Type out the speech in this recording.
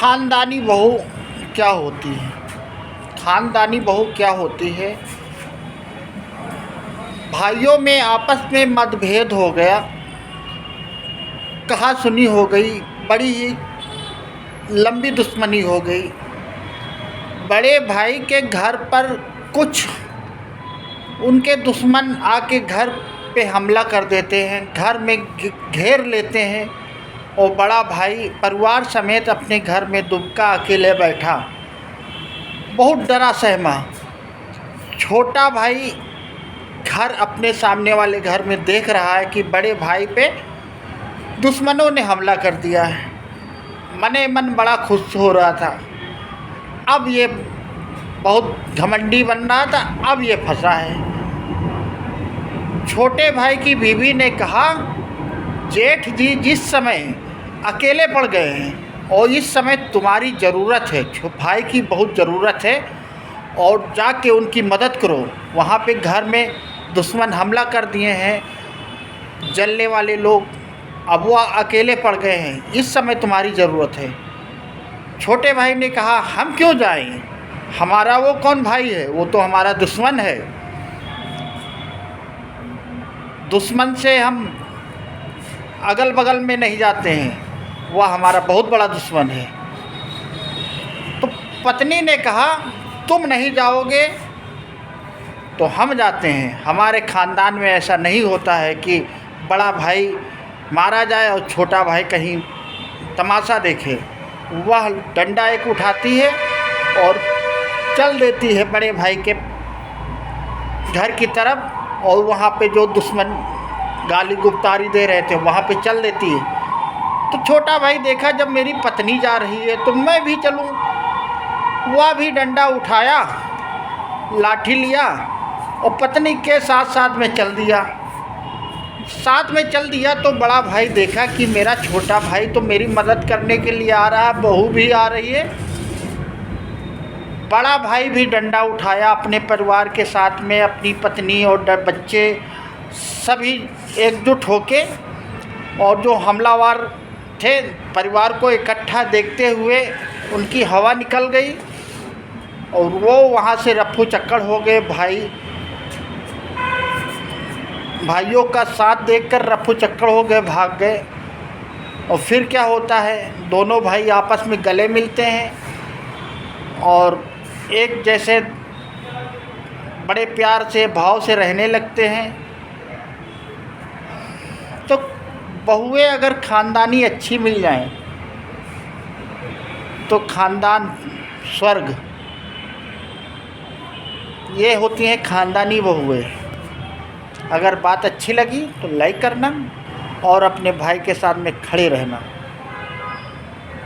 ख़ानदानी बहू क्या होती है? ख़ानदानी बहू क्या होती है? भाइयों में आपस में मतभेद हो गया, कहा सुनी हो गई, बड़ी ही लंबी दुश्मनी हो गई। बड़े भाई के घर पर कुछ उनके दुश्मन आके घर पे हमला कर देते हैं, घर में घेर लेते हैं और बड़ा भाई परिवार समेत अपने घर में दुबका अकेले बैठा, बहुत डरा सहमा। छोटा भाई घर अपने सामने वाले घर में देख रहा है कि बड़े भाई पे दुश्मनों ने हमला कर दिया है। मने मन बड़ा खुश हो रहा था। अब ये बहुत घमंडी बन रहा था, अब ये फंसा है। छोटे भाई की बीवी ने कहा, जेठ जी जिस समय अकेले पड़ गए हैं और इस समय तुम्हारी ज़रूरत है, भाई की बहुत ज़रूरत है और जाके उनकी मदद करो। वहाँ पे घर में दुश्मन हमला कर दिए हैं, जलने वाले लोग, अब वो अकेले पड़ गए हैं, इस समय तुम्हारी ज़रूरत है। छोटे भाई ने कहा, हम क्यों जाएं? हमारा वो कौन भाई है? वो तो हमारा दुश्मन है। दुश्मन से हम अगल बगल में नहीं जाते हैं, वह हमारा बहुत बड़ा दुश्मन है। तो पत्नी ने कहा, तुम नहीं जाओगे तो हम जाते हैं। हमारे ख़ानदान में ऐसा नहीं होता है कि बड़ा भाई मारा जाए और छोटा भाई कहीं तमाशा देखे। वह डंडा एक उठाती है और चल देती है बड़े भाई के घर की तरफ और वहाँ पे जो दुश्मन गाली गुप्तारी दे रहे थे वहाँ पे चल देती है। तो छोटा भाई देखा, जब मेरी पत्नी जा रही है तो मैं भी चलूँ। वह भी डंडा उठाया, लाठी लिया और पत्नी के साथ साथ में चल दिया। साथ में चल दिया तो बड़ा भाई देखा कि मेरा छोटा भाई तो मेरी मदद करने के लिए आ रहा है, बहू भी आ रही है। बड़ा भाई भी डंडा उठाया, अपने परिवार के साथ में अपनी पत्नी और बच्चे सभी एकजुट होके, और जो हमलावर थे परिवार को इकट्ठा देखते हुए उनकी हवा निकल गई और वो वहाँ से रफ्फू चक्कर हो गए। भाइयों का साथ देखकर रफ्फू चक्कर हो गए, भाग गए। और फिर क्या होता है, दोनों भाई आपस में गले मिलते हैं और एक जैसे बड़े प्यार से भाव से रहने लगते हैं। तो बहुएं अगर ख़ानदानी अच्छी मिल जाएं तो ख़ानदान स्वर्ग। ये होती हैं ख़ानदानी बहुएं। अगर बात अच्छी लगी तो लाइक करना और अपने भाई के साथ में खड़े रहना।